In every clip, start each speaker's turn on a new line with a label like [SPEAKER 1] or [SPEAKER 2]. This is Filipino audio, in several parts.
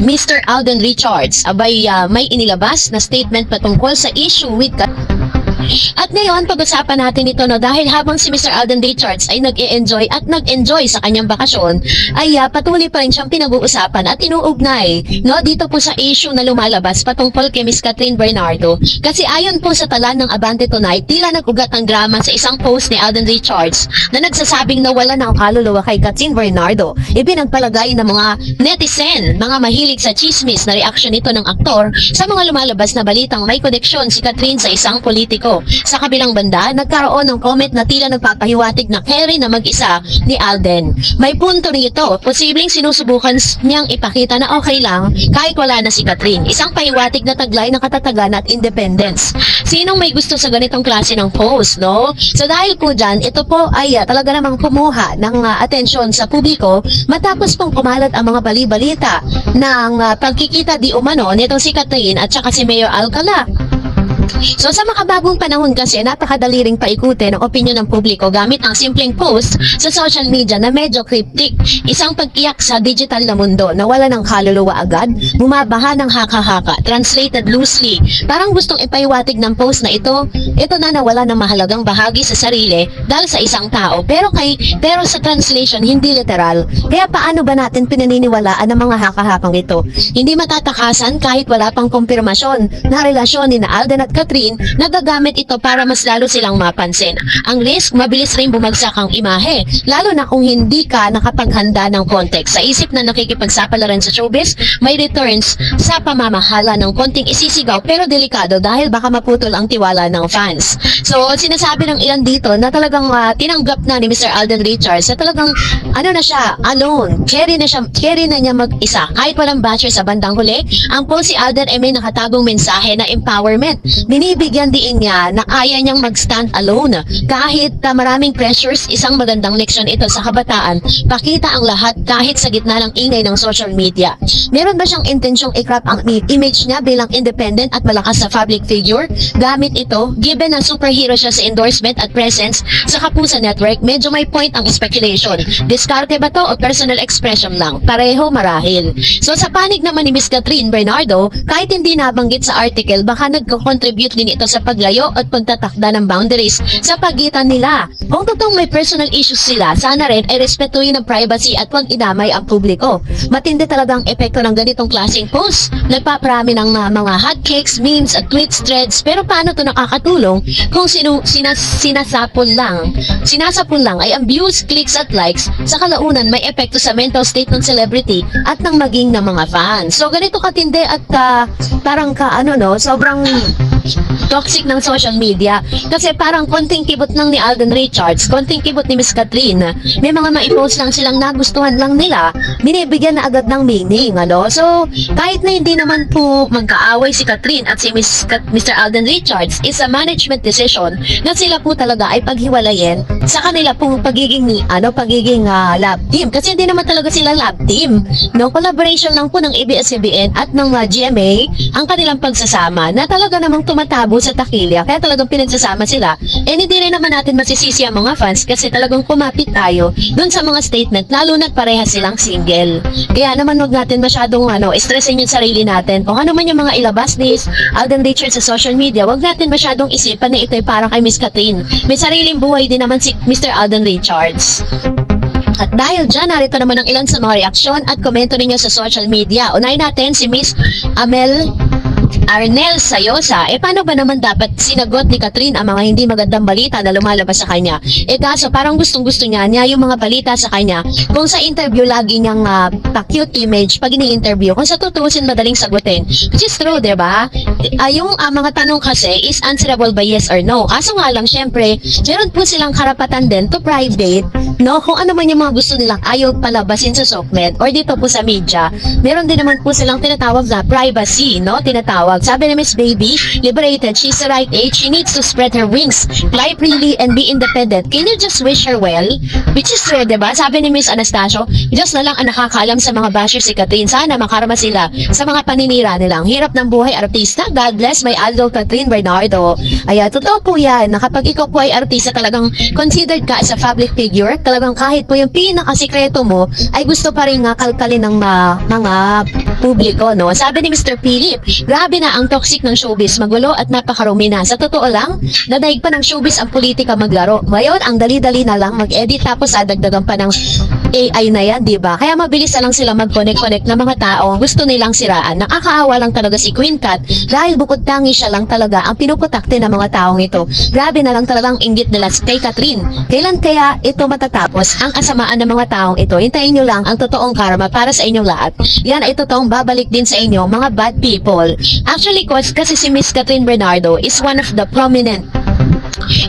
[SPEAKER 1] Mr. Alden Richards, abay may inilabas na statement patungkol sa issue with at ngayon, pag-usapan natin ito dahil habang si Mr. Alden Richards ay nag-e-enjoy at nag-enjoy sa kanyang bakasyon, ay patuloy pa rin siyang pinag-uusapan at inuugnay dito po sa issue na lumalabas patungkol kay Miss Catherine Bernardo. Kasi ayon po sa tala ng Abante Tonight, tila nag-ugat ng drama sa isang post ni Alden Richards na nagsasabing nawala ng kaluluwa kay Catherine Bernardo. Ibinagpalagay ng mga netizen, mga mahilig sa chismis na reaksyon nito ng aktor sa mga lumalabas na balitang may koneksyon si Catherine sa isang politiko. Sa kabilang banda, nagkaroon ng comment na tila nagpapahiwatig na carry na mag-isa ni Alden. May punto rito, posibleng sinusubukan niyang ipakita na okay lang kahit wala na si Catherine. Isang pahiwatig na taglay ng katatagan at independence. Sinong may gusto sa ganitong klase ng post, no? So dahil po dyan, ito po ay talaga namang kumuha ng atensyon sa publiko matapos pong kumalat ang mga bali-balita ng pagkikita di umano nitong si Catherine at saka si Mayor Alcala. So sa makabagong panahon kasi, napakadali ring paikutin ang opinyon ng publiko gamit ang simpleng post sa social media na medyo cryptic. Isang pag-iyak sa digital na mundo na wala ng kaluluwa agad, bumabaha ng haka-haka, translated loosely. Parang gustong ipaiwatig ng post na ito na nawala ng mahalagang bahagi sa sarili dahil sa isang tao. Pero sa translation, hindi literal. Kaya paano ba natin pinaniniwalaan ang mga haka-hakang ito? Hindi matatakasan kahit wala pang kumpirmasyon na relasyon ni Alden at Catherine, nagagamit ito para mas lalo silang mapansin. Ang risk, mabilis rin bumagsak ang imahe, lalo na kung hindi ka nakapaghanda ng context. Sa isip na nakikipagsapalaran sa showbiz, may returns sa pamamahala ng konting isisigaw pero delikado dahil baka maputol ang tiwala ng fans. So, sinasabi ng ilan dito na talagang tinanggap na ni Mr. Alden Richards na talagang na siya, alone. Carry na niya mag-isa. Kahit walang basher sa bandang huli, ang post si Alden ay may nakatagong mensahe na empowerment. Binibigyan din niya na kaya niyang mag-stand alone. Kahit maraming pressures, isang magandang leksyon ito sa kabataan. Pakita ang lahat kahit sa gitna ng ingay ng social media. Meron ba siyang intensyong i-crop ang image niya bilang independent at malakas sa public figure? Gamit ito, given na superhero siya sa endorsement at presence sa Kapuso Network, medyo may point ang speculation. Diskarte ba to o personal expression lang? Pareho marahil. So sa panig naman ni Miss Catherine Bernardo, kahit hindi nabanggit sa article, baka nagko-contribute din ito sa paglayo at pagtatakda ng boundaries sa pagitan nila. Kung totoong may personal issues sila, sana rin ay respetuhin ang privacy at huwag idamay ang publiko. Matindi talagang epekto ng ganitong klaseng post. Nagpaparami ng mga hotcakes, memes at tweets, threads, pero paano to nakakatulong kung sinasapol lang ay ang views, clicks at likes, sa kalaunan may epekto sa mental state ng celebrity at ng maging ng mga fans. So ganito katindi at parang sobrang toxic ng social media kasi parang konting kibot lang ni Alden Richards, konting kibot ni Miss Catherine, may mga maipost lang silang nagustuhan lang nila, binibigyan na agad ng meaning, So kahit na hindi naman po magkaaway si Catherine at si Mr. Alden Richards, is a management decision na sila po talaga ay paghiwalayin sa kanila pong pagiging lab team, kasi hindi naman talaga sila lab team, collaboration lang po ng ABS-CBN at ng GMA ang kanilang pagsasama na talaga namang tumatabo sa takilya, kaya talagang pinagsasama sila. And hindi rin naman natin masisisi ang mga fans kasi talagang kumapit tayo dun sa mga statement, lalo na't parehas silang single. Kaya naman huwag natin masyadong stressin yung sarili natin. Kung ano man yung mga ilabas ni Alden Richards sa social media, huwag natin masyadong isipan na ito ay para kay Miss Catherine. May sariling buhay din naman si Mr. Alden Richards. At dahil dyan, narito naman ang ilan sa mga reaksyon at komento ninyo sa social media. Unahin natin si Miss Arnel Sayosa. Paano ba naman dapat sinagot ni Catherine ang mga hindi magandang balita na lumalabas sa kanya? Kaso parang gustong-gusto niya yung mga balita sa kanya. Kung sa interview lagi niyang pa-cute image pag ini-interview, kung sa tutusin madaling sagutin. Which is true, diba? Yung mga tanong kasi is answerable by yes or no. Kaso nga lang, syempre, meron po silang karapatan din to private, kung ano man yung mga gusto nilang ayaw palabasin sa SOCMED or dito po sa media. Meron din naman po silang tinatawag na privacy, tinatawag. Sabi ni Miss Baby, liberated, she's the right age, she needs to spread her wings, fly freely and be independent. Can you just wish her well? Which is true, diba? Sabi ni Miss Anastasio, Diyos na lang ang nakakaalam sa mga bashers si Catherine. Sana makarma sila sa mga paninira nilang. Hirap ng buhay artista. God bless my idol Catherine Bernardo. Totoo po yan, na kapag ikaw po ay artista, talagang considered ka as a public figure, talagang kahit po yung pinakasikreto mo, ay gusto pa rin kalkalin ng mga publiko, no? Sabi ni Mr. Philip, grabe na ang toxic ng showbiz, magulo at napakarumi na. Sa totoo lang, nadaig pa ng showbiz ang politika maglaro. Ngayon, ang dali-dali na lang mag-edit tapos adagdagan pa ng AI na yan, di ba? Kaya mabilis na lang sila mag-connect-connect ng mga tao gusto nilang siraan. Nakakaawa lang talaga si Queen Cat dahil bukod tangi siya lang talaga ang pinuputakte ng mga taong ito. Grabe na lang talagang inggit nila kay Catherine. Kailan kaya ito matatapos ang kasamaan ng mga taong ito? Hintayin nyo lang ang totoong karma para sa inyong lahat. Yan ay totoong babalik din sa inyo, mga bad people. Actually, kasi si Miss Catherine Bernardo is one of the prominent,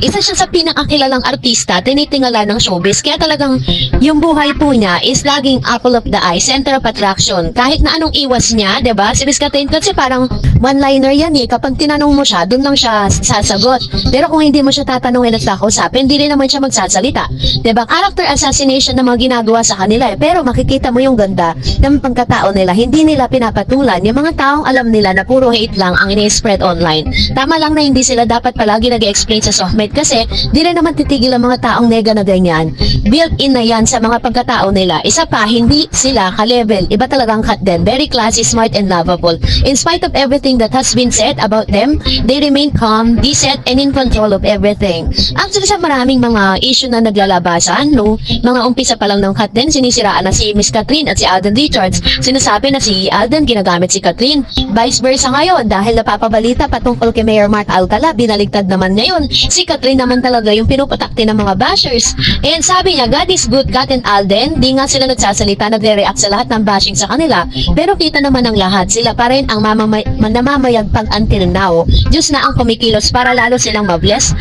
[SPEAKER 1] isa siya sa pinakakilalang artista, tinitingala ng showbiz. Kaya talagang yung buhay po niya is laging apple of the eye, center of attraction. Kahit na anong iwas niya, diba? Si Miss Catherine kasi parang one-liner yan eh. Kapag tinanong mo siya, dun lang siya sasagot. Pero kung hindi mo siya tatanungin at kakausapin, hindi rin naman siya magsasalita. Diba? Character assassination na mga ginagawa sa kanila eh. Pero makikita mo yung ganda ng pagkatao nila. Hindi nila pinapatulan yung mga taong alam nila na puro hate lang ang ini-spread online. Tama lang na hindi sila dapat palagi nag-explain sa softmate kasi di rin naman titigil ang mga taong nega na ganyan. Built-in na yan sa mga pagkatao nila. Isa pa, hindi sila ka-level. Iba talagang cut din. Very classy, smart, and lovable. In spite of everything that has been said about them, they remain calm, decent, and in control of everything. Actually, sa maraming mga issue na naglalabasan, no, mga umpisa pa lang ng cut din, sinisiraan na si Miss Catherine at si Alden Richards. Sinasabi na si Alden ginagamit si Catherine. Vice versa ngayon, dahil napapabalita patungkol kay Mayor Mark Alcala, binaligtad naman ngayon. Si Catherine naman talaga yung pinupatakte ng mga bashers. And sabi niya, God is good, Kat and Alden. Di nga sila nagsasalita, nagre-react sa lahat ng bashing sa kanila. Pero kita naman ng lahat, sila pa rin ang namamayagpag until now. Diyos na ang kumikilos para lalo silang mabless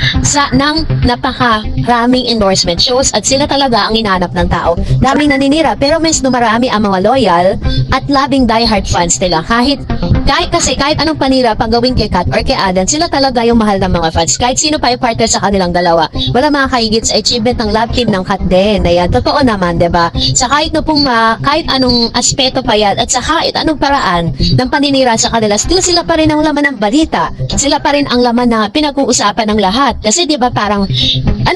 [SPEAKER 1] ng napakaraming endorsement shows at sila talaga ang inanap ng tao. Daming naninira pero mas dumarami ang mga loyal at loving diehard fans nila. Kahit anong panira pang gawin kay Kat or kay Alden, sila talaga yung mahal ng mga fans. Kahit sino pa yung partner sa kanilang dalawa. Wala makakahigit sa achievement ng love team ng Kat din. Ayan, totoo naman, diba? Sa kahit anong aspeto pa yan at sa kahit anong paraan ng paninira sa kanila, still sila pa rin ang laman ng balita. Sila pa rin ang laman na pinag-uusapan ng lahat. Kasi diba parang,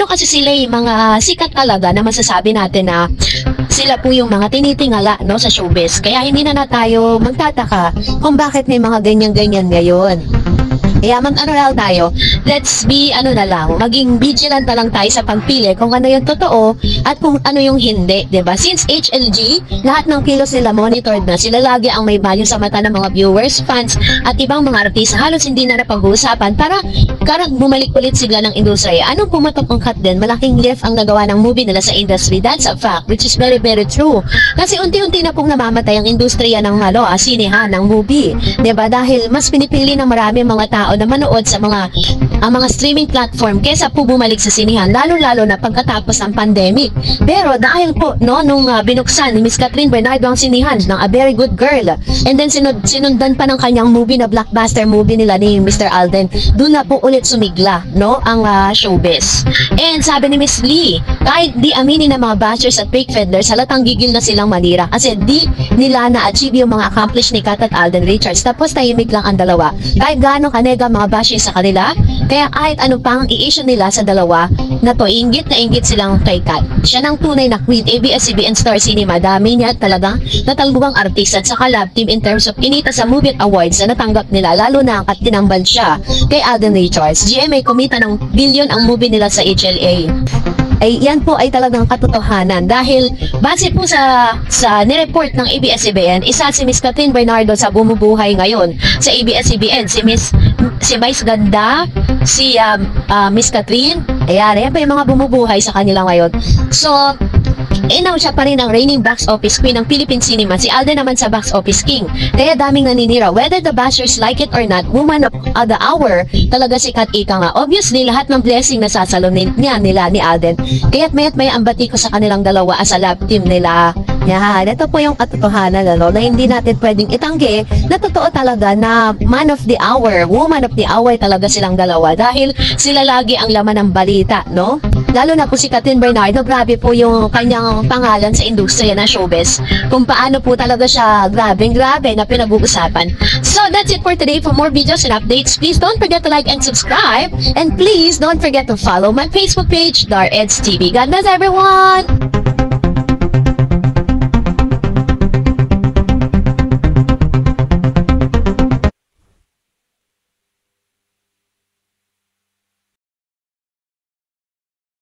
[SPEAKER 1] kasi sila yung mga sikat talaga na masasabi natin na sila po yung mga tinitingala, no, sa showbiz. Kaya hindi na tayo magtataka kung bakit may mga ganyan-ganyan ngayon. Kaya mag-ano tayo, let's be maging vigilant na lang tayo sa pagpili kung ano yung totoo at kung ano yung hindi, diba? Since HLG, lahat ng kilos nila monitored na, sila lagi ang may value sa mata ng mga viewers, fans, at ibang mga artista. Halos hindi na napag-uusapan para bumalik ulit sila ng industriya. Anong pumatok ang Kat din? Malaking lift ang nagawa ng movie nila sa industry. That's a fact, which is very, very true. Kasi unti-unti na pong namamatay ang industriya ng sinehan, ng movie. Diba? Dahil mas pinipili ng marami mga tao na manood sa mga streaming platform kesa po bumalik sa sinihan, lalo-lalo na pagkatapos ng pandemic. Pero dahil po nung binuksan ni Miss Catherine Bernardo ang sinihan ng A Very Good Girl, and then sinundan pa ng kanyang movie na blockbuster movie nila ni Mr. Alden, doon na po ulit sumigla ang showbiz. And sabi ni Miss Lee, kahit di aminin ng mga bashers at fake peddlers, halatang gigil na silang manira kasi di nila na-achieve yung mga accomplish ni Kat at Alden Richards, tapos tahimik lang ang dalawa. Kahit gaano kanega mga bashing sa kanila, kaya kahit ano pang i-issue nila sa dalawa na to, inggit na inggit silang kay Kat. Siya ng tunay na queen, ABS-CBN Star Cinema. Dami niya talagang natalbugang artista at saka love team in terms of inita sa movie awards na natanggap nila, lalo na at tinambal siya kay Alden Richards. GMA kumita ng billion ang movie nila sa HLA. Ay yan po ay talagang katotohanan dahil base po sa nireport ng ABS-CBN, isa si Miss Catherine Bernardo sa bumubuhay ngayon sa ABS-CBN, si Vice Ganda, si Miss Catherine, ayan pa yung mga bumubuhay sa kanila ngayon. So now siya pa rin ang reigning box office queen ng Philippine cinema. Si Alden naman sa box office king. Kaya daming naninira. Whether the bashers like it or not, woman of the hour talaga si Kat Ika nga. Obviously, lahat ng blessing na sasalonin nila ni Alden. Kaya't maya't may ambati ko sa kanilang dalawa as a love team nila. Yan, ito po yung katotohanan na hindi natin pwedeng itanggi na totoo talaga na man of the hour, woman of the hour talaga silang dalawa dahil sila lagi ang laman ng balita, no? Lalo na po si Catherine Bernardo, grabe po yung kanyang pangalan sa industriya na showbiz. Kung paano po talaga siya grabe na pinag-uusapan. So that's it for today. For more videos and updates, please don't forget to like and subscribe. And please don't forget to follow my Facebook page, Dar Eds TV. God bless everyone!